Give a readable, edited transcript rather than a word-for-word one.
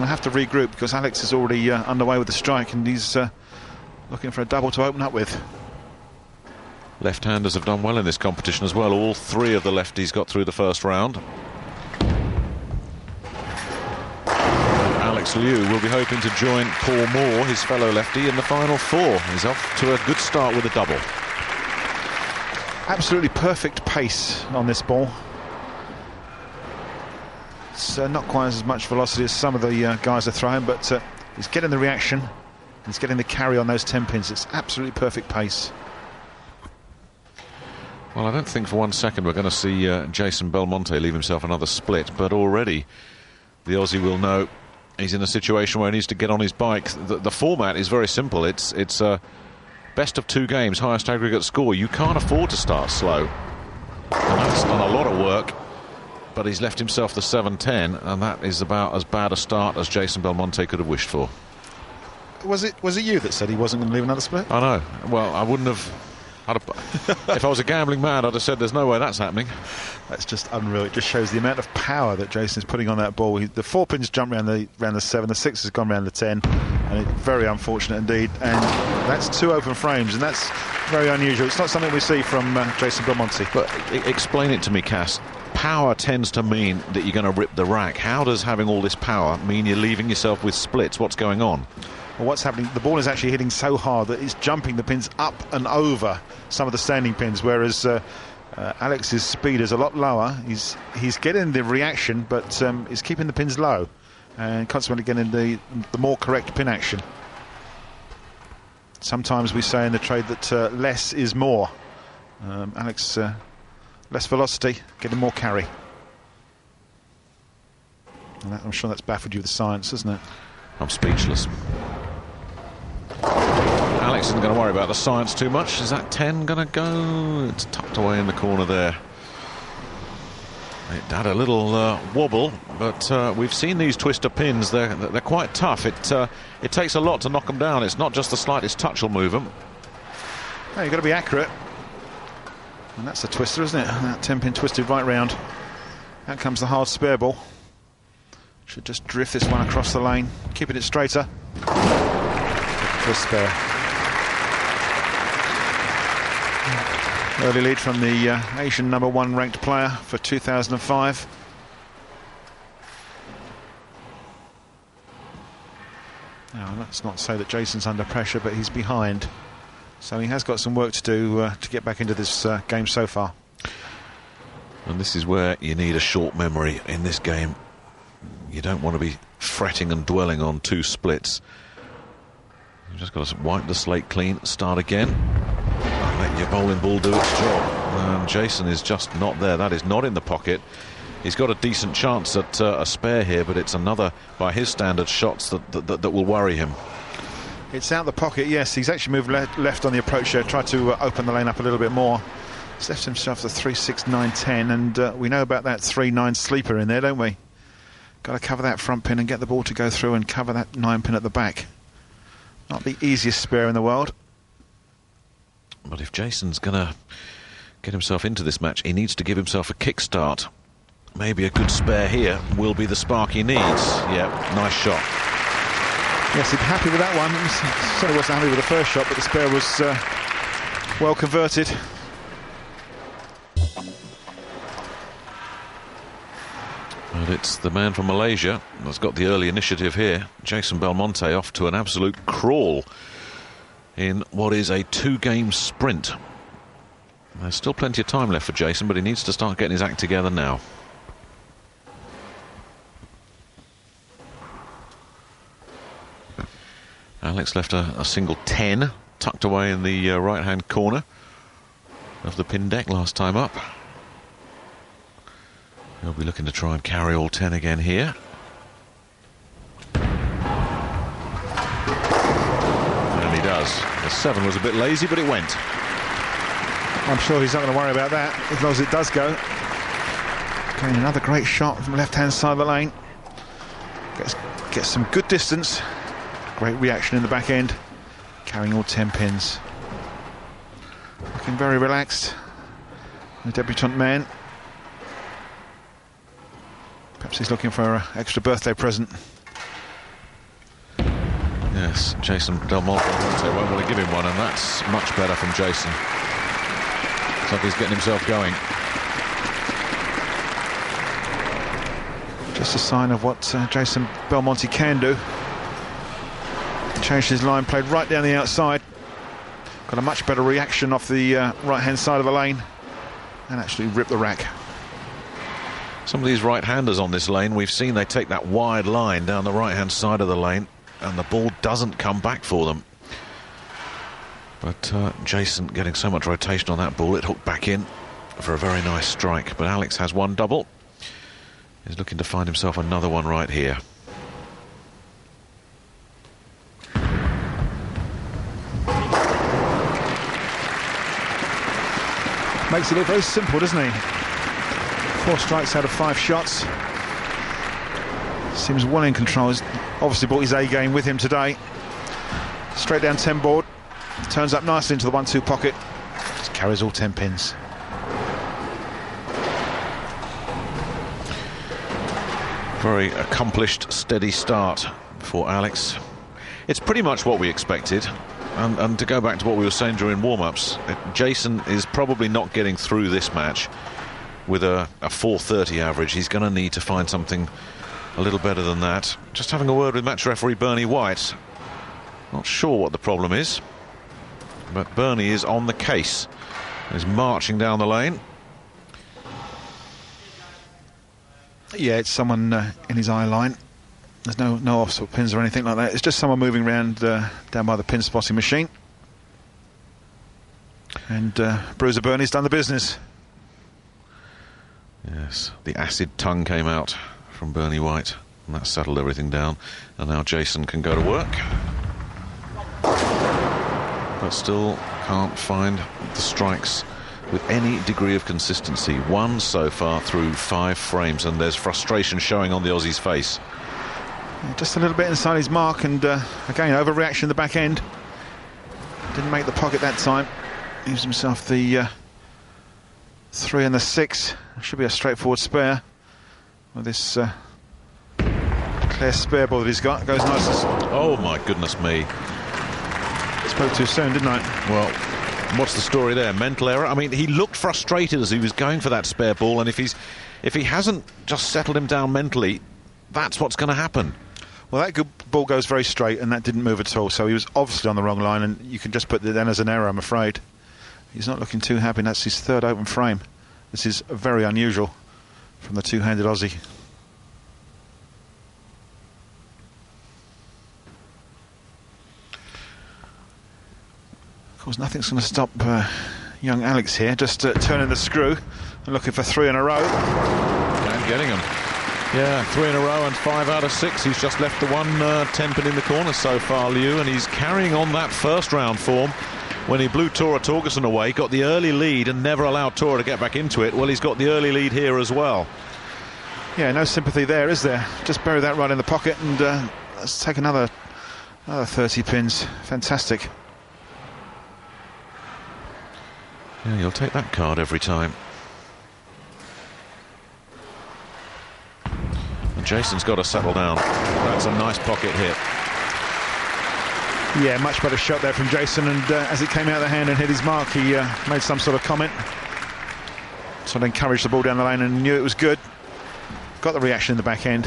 I have to regroup because Alex is already underway with the strike, and he's looking for a double to open up with. Left-handers have done well in this competition as well. All three of the lefties got through the first round. Alex Liu will be hoping to join Paul Moore, his fellow lefty, in the final four. He's off to a good start with a double. Absolutely perfect pace on this ball. It's not quite as much velocity as some of the guys are throwing, but he's getting the reaction. He's getting the carry on those 10 pins. It's absolutely perfect pace. Well, I don't think for 1 second we're going to see Jason Belmonte leave himself another split, but already the Aussie will know he's in a situation where he needs to get on his bike. The format is very simple. It's best of 2 games, highest aggregate score. You can't afford to start slow. And that's done a lot of work, but he's left himself the 7-10, and that is about as bad a start as Jason Belmonte could have wished for. Was it you that said he wasn't going to leave another split? I know. Well, I wouldn't have. If I was a gambling man, I'd have said there's no way that's happening. That's just unreal. It just shows the amount of power that Jason's putting on that ball. The 4 pins jumped around the 7, the 6 has gone around the 10, and it's very unfortunate indeed. And that's 2 open frames, and that's very unusual. It's not something we see from Jason Belmonte. But explain it to me, Cass. Power tends to mean that you're going to rip the rack. How does having all this power mean you're leaving yourself with splits? What's going on? Well, what's happening, the ball is actually hitting so hard that it's jumping the pins up and over some of the standing pins, whereas Alex's speed is a lot lower. He's getting the reaction, but he's keeping the pins low and consequently getting the more correct pin action. Sometimes we say in the trade that less is more. Alex, less velocity, getting more carry. And I'm sure that's baffled you with the science, isn't it? I'm speechless. Alex isn't going to worry about the science too much. Is that 10 going to go? It's tucked away in the corner there. It had a little wobble, but we've seen these twister pins. They're quite tough. It takes a lot to knock them down. It's not just the slightest touch will move them. No, you've got to be accurate. And that's a twister, isn't it? That 10-pin twisted right round. Out comes the hard spare ball. Should just drift this one across the lane, keeping it straighter. For spare. Early lead from the Asian #1 ranked player for 2005. Now, let's not say that Jason's under pressure, but he's behind. So he has got some work to do to get back into this game so far. And this is where you need a short memory in this game. You don't want to be fretting and dwelling on 2 splits. You've just got to wipe the slate clean, start again, and let your bowling ball do its job. And Jason is just not there. That is not in the pocket. He's got a decent chance at a spare here, but it's another, by his standards, shots that will worry him. It's out the pocket, yes. He's actually moved left on the approach here, tried to open the lane up a little bit more. He's left himself the 3, 6, 9, 10, and we know about that 3, 9 sleeper in there, don't we? Got to cover that front pin and get the ball to go through and cover that 9 pin at the back. Not the easiest spare in the world. But if Jason's going to get himself into this match, he needs to give himself a kickstart. Maybe a good spare here will be the spark he needs. Yeah, nice shot. Yes, he'd be happy with that one. He certainly wasn't happy with the first shot, but the spare was well converted. And it's the man from Malaysia that's got the early initiative here. Jason Belmonte off to an absolute crawl in what is a 2-game sprint. There's still plenty of time left for Jason, but he needs to start getting his act together now. Alex left a single 10 tucked away in the right-hand corner of the pin deck last time up. He'll be looking to try and carry all 10 again here. And he does. The 7 was a bit lazy, but it went. I'm sure he's not going to worry about that as long as it does go. Going another great shot from the left-hand side of the lane. Gets some good distance. Great reaction in the back end. Carrying all 10 pins. Looking very relaxed. The debutant man. Perhaps he's looking for an extra birthday present. Yes, Jason Belmonte won't want to give him one, and that's much better from Jason. Looks like he's getting himself going. Just a sign of what Jason Belmonte can do. Changed his line, played right down the outside. Got a much better reaction off the right-hand side of the lane, and actually ripped the rack. Some of these right-handers on this lane, we've seen they take that wide line down the right-hand side of the lane, and the ball doesn't come back for them. But Jason getting so much rotation on that ball, it hooked back in for a very nice strike. But Alex has one double. He's looking to find himself another one right here. Makes it look very simple, doesn't he? 4 strikes out of 5 shots. Seems well in control. He's obviously brought his A game with him today. Straight down 10 board. Turns up nicely into the 1-2 pocket. Just carries all 10 pins. Very accomplished, steady start for Alex. It's pretty much what we expected. And to go back to what we were saying during warm-ups, Jason is probably not getting through this match with a 430 average. He's going to need to find something a little better than that. Just having a word with match referee Bernie White. Not sure what the problem is, but Bernie is on the case. He's marching down the lane. Yeah, it's someone in his eye line. There's no offset pins or anything like that. It's just someone moving around down by the pin spotting machine. And Bruiser Bernie's done the business. Yes, the acid tongue came out from Bernie White, and that settled everything down. And now Jason can go to work, but still can't find the strikes with any degree of consistency. 1 so far through 5 frames, and there's frustration showing on the Aussie's face. Just a little bit inside his mark, and again, overreaction in the back end. Didn't make the pocket that time. Used himself the 3 and the 6. Should be a straightforward spare. With this clear spare ball that he's got. Goes nice. Oh my goodness me. Spoke too soon, didn't I? Well, what's the story there? Mental error? I mean, he looked frustrated as he was going for that spare ball, and if he hasn't just settled him down mentally, that's what's going to happen. Well, that good ball goes very straight, and that didn't move at all, so he was obviously on the wrong line, and you can just put that then as an error, I'm afraid. He's not looking too happy, and that's his 3rd open frame. This is very unusual from the two-handed Aussie. Of course, nothing's going to stop young Alex here, just turning the screw and looking for 3 in a row. And getting them. Yeah, 3 in a row and 5 out of 6. He's just left the one 10 pin in the corner so far, Liu, and he's carrying on that first round form when he blew Tora Torgerson away, got the early lead and never allowed Tora to get back into it. Well, he's got the early lead here as well. Yeah, no sympathy there, is there? Just bury that right in the pocket, and let's take another 30 pins. Fantastic. Yeah, you'll take that card every time. And Jason's got to settle down. That's a nice pocket hit. Yeah, much better shot there from Jason, and as it came out of the hand and hit his mark, he made some sort of comment. So they encouraged the ball down the lane and knew it was good. Got the reaction in the back end.